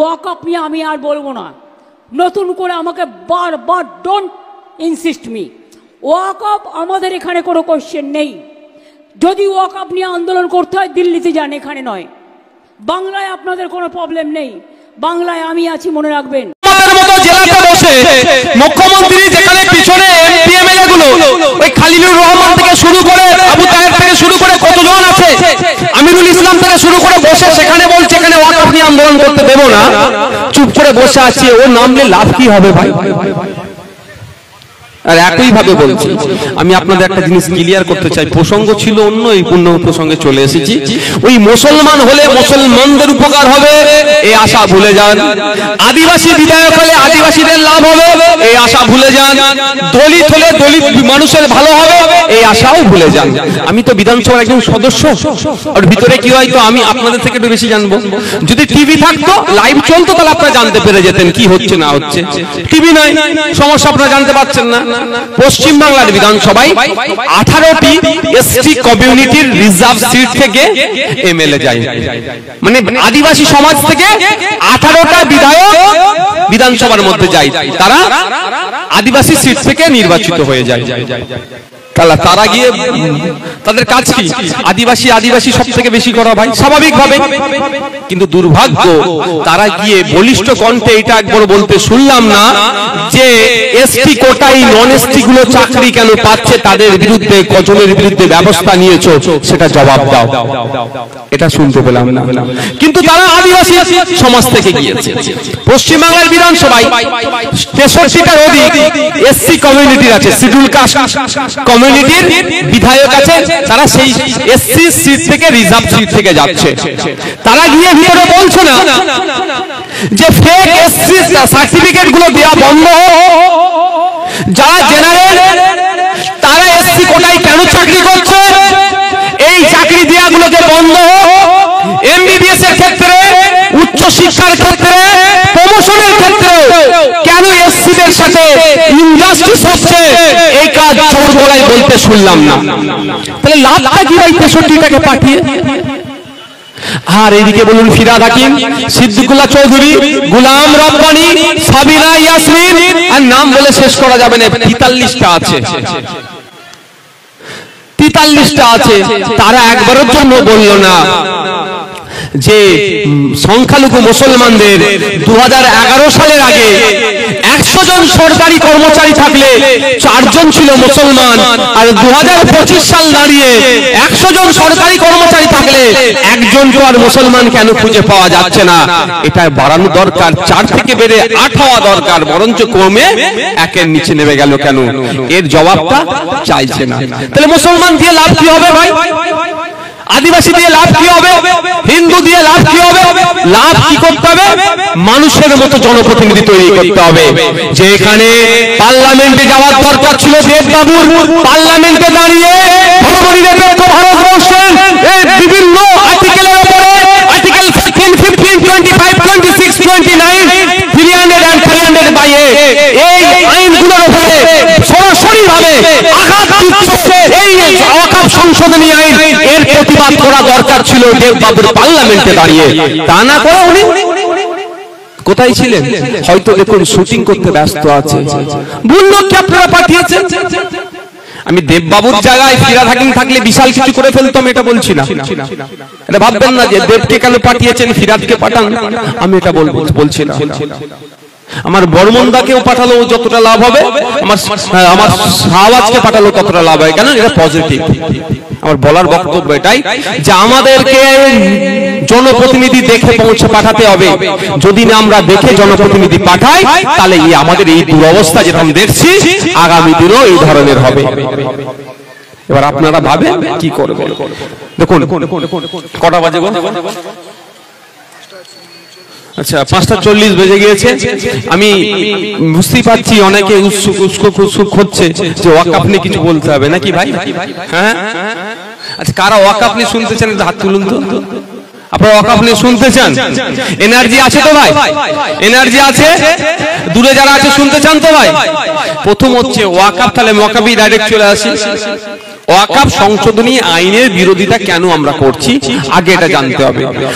ওয়াকআপ নিয়ে আমি আর বলবো না, নতুন করে আমাকে বারবার ডোন্ট ইনসিস্ট মি। ওয়াকআপ আমাদের এখানে কোনো কোশ্চেন নেই। যদি ওয়াকআপ নিয়ে আন্দোলন করতে হয় দিল্লিতে যান, এখানে নয়। বাংলায় আপনাদের কোনো প্রবলেম নেই, বাংলায় আমি আছি, মনে রাখবেন। মুখ্যমন্ত্রী যেখানে পিছনে এমপি এমএলএ গুলো ওই খালিলুর রহমান থেকে শুরু করে আবু তাহের থেকে শুরু করে কতজন আছে, আমিরুল ইসলাম থেকে শুরু করে বসে সেখানে বলছে এখানে ওয়াকআপ নিয়ে আন্দোলন করতে দেব না, চুপ করে বসে আছে। ও নামলে লাভ কি হবে ভাই? আর একই ভাবে বলছি, আমি আপনাদের একটা জিনিস ক্লিয়ার করতে চাই। প্রসঙ্গ ছিল অন্য, এই পূর্ণ প্রসঙ্গে চলে এসেছি। ওই মুসলমান হলে মুসলমানদের উপকার হবে এই আশা ভুলে যান, আদিবাসী বিধায়ক হলে আদিবাসীদের লাভ হবে এই আশা ভুলে যান, দলিত হলে দলিত মানুষের ভালো হবে এই আশাও ভুলে যান। আমি তো বিধানসভার একজন সদস্য, আর ভিতরে কি হয় তো আমি আপনাদের থেকে একটু বেশি জানবো। যদি টিভি থাকতো, লাইভ চলতো, তাহলে আপনারা জানতে পেরে যেতেন কি হচ্ছে না হচ্ছে। টিভি নাই, সমস্যা আপনারা জানতে পারছেন না। পশ্চিম বাংলার বিধানসভায় 18টি এসটি কমিউনিটির রিজার্ভ সিট থেকে এমএলএ যায়, মানে আদিবাসী সমাজ থেকে 18টা বিধায়ক বিধানসভার মধ্যে যায়, তারা আদিবাসী সিট থেকে নির্বাচিত হয়ে যায়। তারা গিয়ে তাদের কাজ কি? আদিবাসী আদিবাসী সব থেকে বেশি করা ভাই, স্বাভাবিক ভাবে। কিন্তু দুর্ভাগ্য, তারা গিয়ে বলিষ্ঠ কণ্ঠে এটা একবার বলতে শুনলাম না যে এসটি কোটাই নন এসটি গুলো চাকরি কেন পাচ্ছে, তাদের বিরুদ্ধে কজনের বিরুদ্ধে ব্যবস্থা নিয়েছো সেটা জবাব দাও। এটা শুনতে পেলাম না। কিন্তু তারা আদিবাসী সমাজ থেকে গিয়েছে। পশ্চিমবাংলার বিধানসভায় 63টার অধিক এসসি কমিউনিটির আছে, শিডিউল কাস্ট কমিউনিটির বিধায়ক আছে, তারা সেই এসসি সিট থেকে রিজার্ভ সিট থেকে যাচ্ছে। তারা গিয়ে ভিতরে বলছে না যে ফেক এসসি সার্টিফিকেট গুলো দেওয়া বন্ধ, যারা জেনারেল তারা এসসি কোটায় কেন চাকরি করছে এই চাকরি দেওয়াগুলোকে বন্ধ, এমবিবিএস এর ক্ষেত্রে, উচ্চ শিক্ষার ক্ষেত্রে, প্রমোশনের ক্ষেত্রে কেন এসসিদের সাথে ইনজাস্টিস হচ্ছে এই কাজ জোর গলায় বলতে শুনলাম না। তাহলে লাভটা কি ভাই 63টাকে পাঠিয়ে? আর এইদিকে বলুন ফিরাদ হাকিম, সিদ্দিকুল্লাহ চৌধুরী, গুলাম রব্বানী, সাবিনা ইয়াসমিন, আর নাম বলে শেষ করা যাবে না, 43টা আছে। 43টা আছে, তারা একবারের জন্য বলল না যে সংখ্যালঘু মুসলমানদের 2011 সালের আগে 100 জন সরকারি কর্মচারী থাকলে 4 জন ছিল মুসলমান, আর 2025 সাল দাঁড়িয়ে 100 জন সরকারি কর্মচারী থাকলে একজন তো আর মুসলমান কেন খুঁজে পাওয়া যাচ্ছে না? এটা বাড়ানো দরকার, 4 থেকে বেড়ে 8 হওয়া দরকার, বরঞ্চ কমে 1-এর নিচে নেমে গেল কেন? এর জবাবটা চাইছে না। তাহলে মুসলমান দিয়ে লাভ কি হবে ভাই? আদিবাসী দিয়ে লাভ কি হবে? হিন্দু দিয়ে লাভ কি হবে? লাভ কি করতে হবে? মানুষের মতো জনপ্রতিনিধি তৈরি করতে হবে। যে এখানে পার্লামেন্টে যাওয়ার দরকার ছিল দেববাবুর, পার্লামেন্টে দাঁড়িয়ে ভারতবর্ষের বিভিন্ন আর্টিকেলের উপরে, আর্টিকেল 15, 15, 25, 26, 29, 300 and 300 বাইয়ে এই আইনগুলোর উপরে সরাসরি ভাবে আঘাত দিচ্ছে এই ওয়াকফ সংশোধনী আইন, এর প্রতিবাদ করা দরকার ছিল দেববাবুর পার্লামেন্টে দাঁড়িয়ে। তা না করে উনি কোথায় ছিলেন? হয়তো দেখুন শুটিং করতে ব্যস্ত আছে। বলল কি আপনারা পাঠিয়েছেন? আমি দেববাবুর জায়গায় ফিরাদ হাকিম থাকলে বিশাল কিছু করে ফেলতাম, এটা বলছি না। এটা ভাববেন না যে দেবকে কেন পাঠিয়েছেন ফিরাদকে পাঠান, আমি এটা বলছি না। আমার বর্মনদাকেও পাঠালো যতটা লাভ হবে, আমার শাহবাজকে পাঠালো ততটা লাভ হয়। কেন? এটা পজিটিভ। আমার বলার বক্তব্য এটাই যে আমাদেরকে জনপ্রতিনিধি দেখে পৌঁছে পাঠাতে হবে। যদি না আমরা দেখে জনপ্রতিনিধি পাঠাই, তাহলে আমাদের এই দুরবস্থা যেরকম দেখছি আগামী দিনেও এই ধরনের হবে। এবার আপনারা ভাবেন কি করবেন। দেখুন কটা বাজে? আচ্ছা 5:40 বেজে গিয়েছে। আমি বুঝতেই পারছি অনেকে উৎসুক হচ্ছে যে ওয়াকফ নিয়ে কিছু বলতে হবে নাকি ভাই? হ্যাঁ, আচ্ছা কারা ওয়াকফ নিয়ে শুনতে চান হাত তুলুন তো। আপনারা ওয়াকফ নিয়ে শুনতে চান? এনার্জি আছে তো ভাই? এনার্জি আছে? দূরে যারা আছে শুনতে চান তো ভাই? প্রথম হচ্ছে ওয়াকফ, তাহলে ওয়াকফই ডাইরেক্ট চলে আসি। ওয়াকফ সংশোধনী আইনের বিরোধিতা কেন আমরা করছি আগে এটা জানতে হবে।